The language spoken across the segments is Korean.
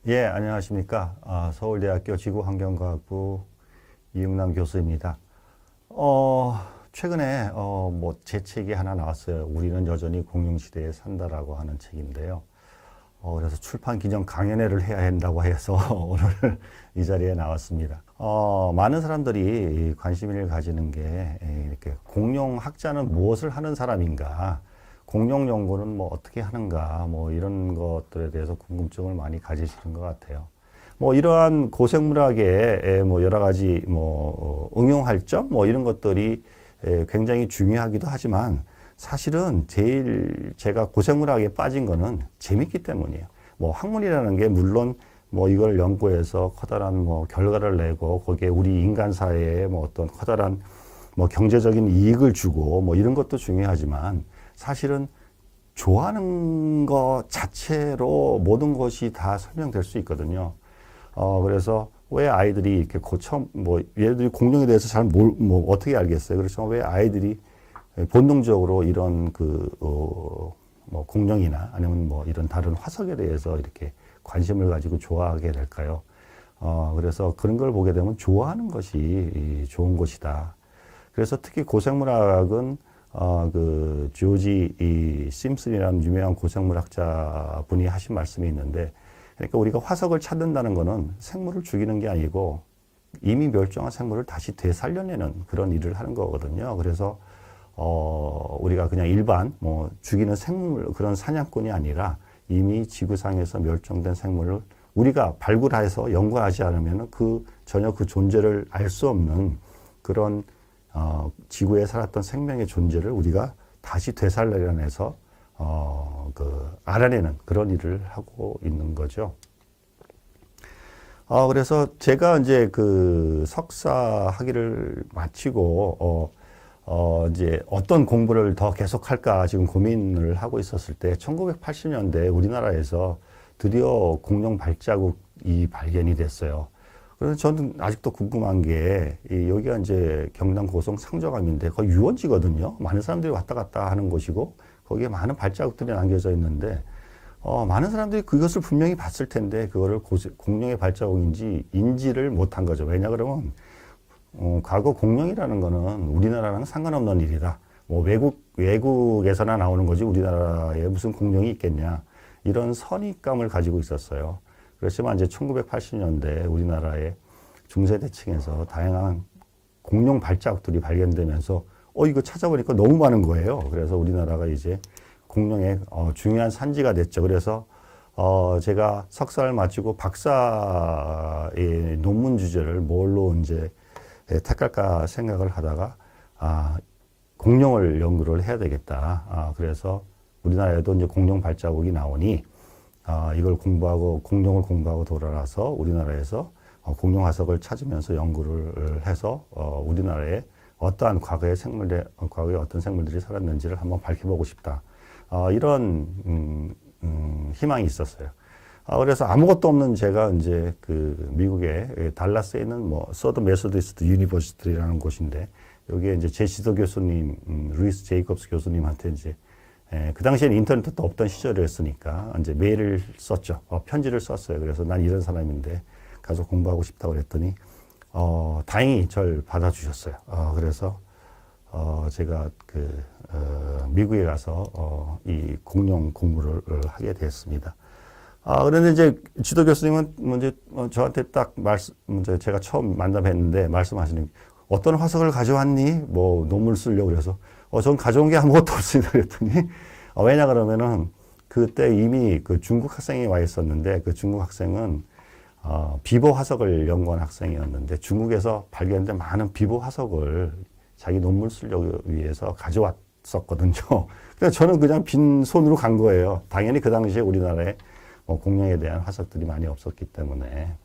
예, 안녕하십니까. 서울대학교 지구환경과학부 이응남 교수입니다. 어, 최근에, 제 책이 하나 나왔어요. 우리는 여전히 공룡시대에 산다라고 하는 책인데요. 그래서 출판 기념 강연회를 해야 한다고 해서 오늘 이 자리에 나왔습니다. 많은 사람들이 관심을 가지는 게, 이렇게 공룡학자는 무엇을 하는 사람인가, 공룡 연구는 뭐 어떻게 하는가, 뭐 이런 것들에 대해서 궁금증을 많이 가지시는 것 같아요. 뭐 이러한 고생물학의 뭐 여러 가지 응용할 점 뭐 이런 것들이 굉장히 중요하기도 하지만 사실은 제일 제가 고생물학에 빠진 거는 재밌기 때문이에요. 뭐 학문이라는 게 물론 뭐 이걸 연구해서 커다란 뭐 결과를 내고 거기에 우리 인간 사회에 뭐 어떤 커다란 뭐 경제적인 이익을 주고 뭐 이런 것도 중요하지만 사실은 좋아하는 것 자체로 모든 것이 다 설명될 수 있거든요. 그래서 왜 아이들이 이렇게 고쳐, 뭐, 얘들이 공룡에 대해서 잘 뭐, 어떻게 알겠어요? 그렇지만 왜 아이들이 본능적으로 이런 뭐, 공룡이나 아니면 뭐, 이런 다른 화석에 대해서 이렇게 관심을 가지고 좋아하게 될까요? 그래서 그런 걸 보게 되면 좋아하는 것이 좋은 것이다. 그래서 특히 고생물학은 그 조지 심슨이라는 유명한 고생물학자 분이 하신 말씀이 있는데, 그러니까 우리가 화석을 찾는다는 것은 생물을 죽이는 게 아니고 이미 멸종한 생물을 다시 되살려내는 그런 일을 하는 거거든요. 그래서 우리가 그냥 일반 뭐 죽이는 생물 그런 사냥꾼이 아니라 이미 지구상에서 멸종된 생물을 우리가 발굴해서 연구하지 않으면 전혀 그 존재를 알 수 없는 그런 지구에 살았던 생명의 존재를 우리가 다시 되살려내서 알아내는 그런 일을 하고 있는 거죠. 그래서 제가 이제 그 석사 학위를 마치고, 이제 어떤 공부를 더 계속할까 지금 고민을 하고 있었을 때, 1980년대 우리나라에서 드디어 공룡 발자국이 발견이 됐어요. 그래서 저는 아직도 궁금한 게, 여기가 이제 경남 고성 상저감인데, 거의 유원지거든요. 많은 사람들이 왔다 갔다 하는 곳이고, 거기에 많은 발자국들이 남겨져 있는데, 많은 사람들이 그것을 분명히 봤을 텐데, 그거를 공룡의 발자국인지 인지를 못한 거죠. 왜냐 그러면, 과거 공룡이라는 거는 우리나라랑 상관없는 일이다. 뭐 외국에서나 나오는 거지 우리나라에 무슨 공룡이 있겠냐. 이런 선입감을 가지고 있었어요. 그렇지만 이제 1980년대 우리나라의 중세대층에서 다양한 공룡 발자국들이 발견되면서 이거 찾아보니까 너무 많은 거예요. 그래서 우리나라가 이제 공룡의 중요한 산지가 됐죠. 그래서 제가 석사를 마치고 박사의 논문 주제를 뭘로 이제 택할까 생각을 하다가 공룡을 연구를 해야 되겠다. 그래서 우리나라에도 이제 공룡 발자국이 나오니 이걸 공룡을 공부하고 돌아와서 우리나라에서 공룡 화석을 찾으면서 연구를 해서 우리나라에 어떠한 과거의 어떤 생물들이 살았는지를 한번 밝혀보고 싶다. 이런 희망이 있었어요. 그래서 아무것도 없는 제가 이제 그 미국의 달라스에 있는 뭐 서드 메소디스트 유니버시티라는 곳인데 여기에 이제 제 지도 교수님 루이스 제이콥스 교수님한테 이제 그 당시에는 인터넷도 없던 시절이었으니까 이제 메일을 썼죠. 편지를 썼어요. 그래서 난 이런 사람인데 가서 공부하고 싶다고 그랬더니 다행히 절 받아주셨어요. 그래서 제가 미국에 가서 이 공룡 공부를 하게 됐습니다. 그런데 이제 지도 교수님은 먼저 저한테 딱 제가 처음 만남했는데 말씀하시는 어떤 화석을 가져왔니? 뭐 논문을 쓰려고 그래서 전 가져온 게 아무것도 없습니다. 그랬더니 왜냐 그러면은 그때 이미 그 중국 학생이 와 있었는데 그 중국 학생은 비보 화석을 연구한 학생이었는데 중국에서 발견된 많은 비보 화석을 자기 논문 쓰려고 위해서 가져왔었거든요. 그래서 저는 그냥 빈손으로 간 거예요. 당연히 그 당시에 우리나라에 공룡에 대한 화석들이 많이 없었기 때문에.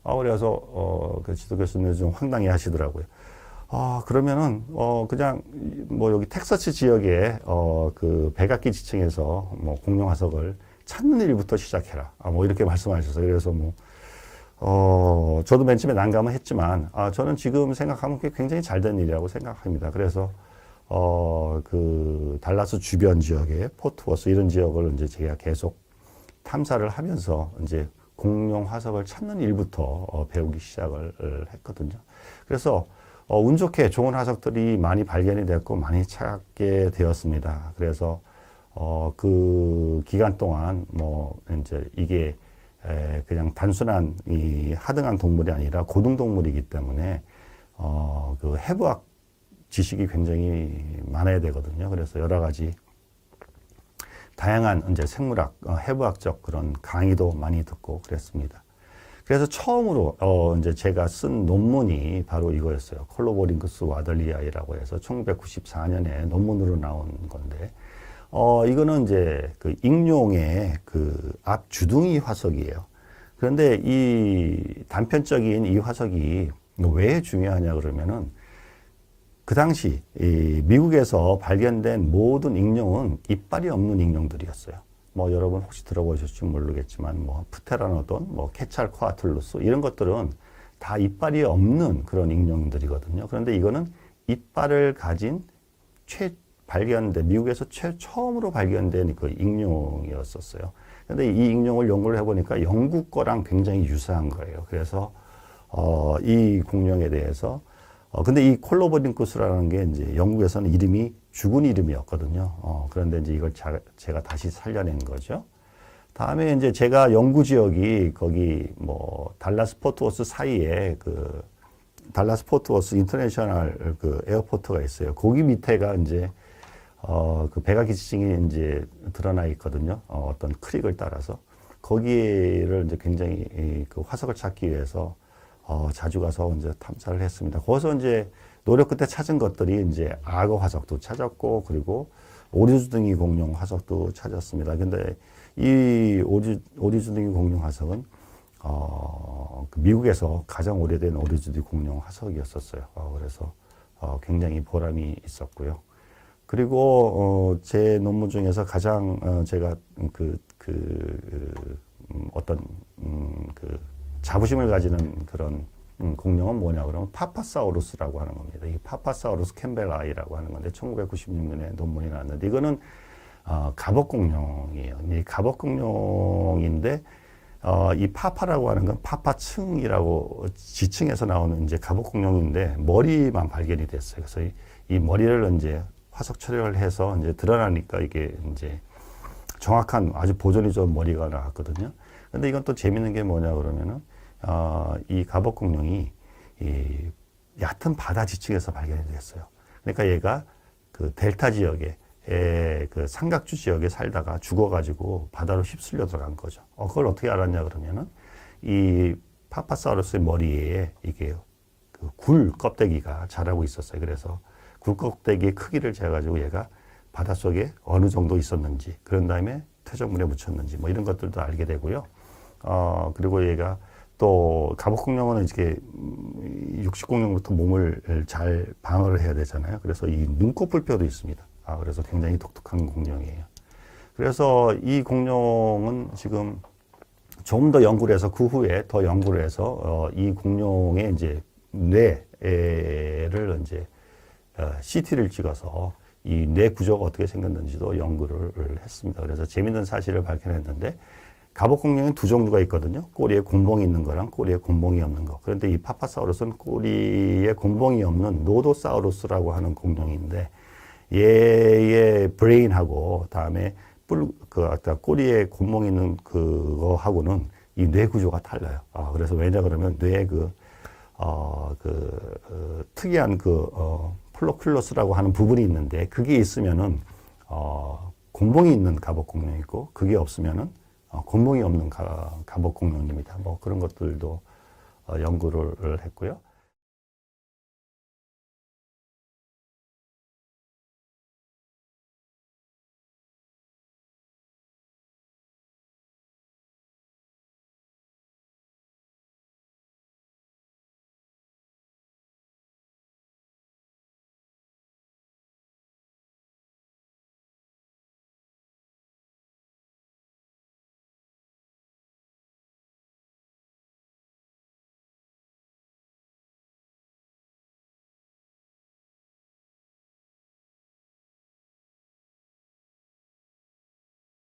그래서 그 지도 교수님이 좀 황당해 하시더라고요. 그러면은 그냥 뭐 여기 텍사스 지역에 그 백악기 지층에서 뭐 공룡 화석을 찾는 일부터 시작해라. 뭐 이렇게 말씀하셨어요. 그래서 저도 맨 처음에 난감은 했지만 저는 지금 생각하면 그게 굉장히 잘된 일이라고 생각합니다. 그래서 그 달라스 주변 지역에 포트워스 이런 지역을 이제 제가 계속 탐사를 하면서 이제 공룡 화석을 찾는 일부터 배우기 시작을 했거든요. 그래서 운 좋게 좋은 화석들이 많이 발견이 됐고 많이 찾게 되었습니다. 그래서 그 기간 동안 뭐 이제 이게 그냥 단순한 이 하등한 동물이 아니라 고등 동물이기 때문에 그 해부학 지식이 굉장히 많아야 되거든요. 그래서 여러 가지 다양한 이제 생물학, 해부학적 그런 강의도 많이 듣고 그랬습니다. 그래서 처음으로 이제 제가 쓴 논문이 바로 이거였어요. 콜로보링크스 와들리아이라고 해서 1994년에 논문으로 나온 건데, 이거는 이제 그 익룡의 그 앞 주둥이 화석이에요. 그런데 이 단편적인 이 화석이 왜 중요하냐 그러면은 그 당시 이 미국에서 발견된 모든 익룡은 이빨이 없는 익룡들이었어요. 뭐 여러분 혹시 들어보셨을지 모르겠지만 뭐 프테라노돈, 뭐 케찰코아틀루스 이런 것들은 다 이빨이 없는 그런 익룡들이거든요. 그런데 이거는 이빨을 가진 미국에서 처음으로 발견된 그 익룡이었었어요. 그런데 이 익룡을 연구를 해보니까 영국 거랑 굉장히 유사한 거예요. 그래서 이 공룡에 대해서 근데 이 콜로보링쿠스라는 게 이제 영국에서는 이름이 죽은 이름이었거든요. 그런데 이제 이걸 제가 다시 살려낸 거죠. 다음에 이제 제가 연구 지역이 거기 뭐 달라스 포트워스 사이에 그 달라스 포트워스 인터내셔널 그 에어포트가 있어요. 거기 밑에가 이제 그 백악기 지층이 이제 드러나 있거든요. 어떤 크릭을 따라서 거기를 이제 굉장히 그 화석을 찾기 위해서 자주 가서 이제 탐사를 했습니다. 거기서 이제 노력 끝에 찾은 것들이 이제 악어 화석도 찾았고, 그리고 오리주둥이 공룡 화석도 찾았습니다. 근데 이 오리주둥이 공룡 화석은, 그 미국에서 가장 오래된 오리주둥이 공룡 화석이었었어요. 그래서, 굉장히 보람이 있었고요. 그리고, 제 논문 중에서 가장, 제가 어떤, 자부심을 가지는 그런 공룡은 뭐냐 그러면 파파사우루스라고 하는 겁니다. 이 파파사우루스 캠벨라이라고 하는 건데 1996년에 논문이 나왔는데 이거는 갑옷공룡이에요. 이 갑옷공룡인데 이 파파라고 하는 건 파파층이라고 지층에서 나오는 이제 갑옷공룡인데 머리만 발견이 됐어요. 그래서 이 머리를 이제 화석 촬영을 해서 이제 드러나니까 이게 이제 정확한 아주 보존이 좋은 머리가 나왔거든요. 근데 이건 또 재밌는 게 뭐냐 그러면은 이 갑옷공룡이 이 얕은 바다 지층에서 발견이 됐어요. 그러니까 얘가 그 델타 지역에 그 삼각주 지역에 살다가 죽어가지고 바다로 휩쓸려 들어간 거죠. 그걸 어떻게 알았냐 그러면은 이 파파사우루스의 머리에 이게 그 굴 껍데기가 자라고 있었어요. 그래서 굴 껍데기의 크기를 재가지고 얘가 바닷속에 어느 정도 있었는지, 그런 다음에 퇴적물에 묻혔는지 뭐 이런 것들도 알게 되고요. 그리고 얘가 또 갑옷공룡은 이렇게 육식공룡부터 몸을 잘 방어를 해야 되잖아요. 그래서 이 눈꺼풀뼈도 있습니다. 그래서 굉장히 독특한 공룡이에요. 그래서 이 공룡은 지금 좀 더 연구를 해서 그 후에 더 연구를 해서 이 공룡의 이제 뇌를 이제 CT를 찍어서 이 뇌 구조가 어떻게 생겼는지도 연구를 했습니다. 그래서 재밌는 사실을 발견했는데 갑옷공룡은 두 종류가 있거든요. 꼬리에 곤봉이 있는 거랑 꼬리에 곤봉이 없는 거. 그런데 이 파파사우루스는 꼬리에 곤봉이 없는 노도사우루스라고 하는 공룡인데 얘의 브레인하고 다음에 아까 꼬리에 곤봉이 있는 그거하고는 이 뇌 구조가 달라요. 그래서 왜냐 그러면 뇌에 특이한 폴로큘러스라고 하는 부분이 있는데 그게 있으면은 곤봉이 있는 갑옷공룡이 있고 그게 없으면은 곤봉이 없는 갑옷공룡입니다. 뭐 그런 것들도 연구를 했고요.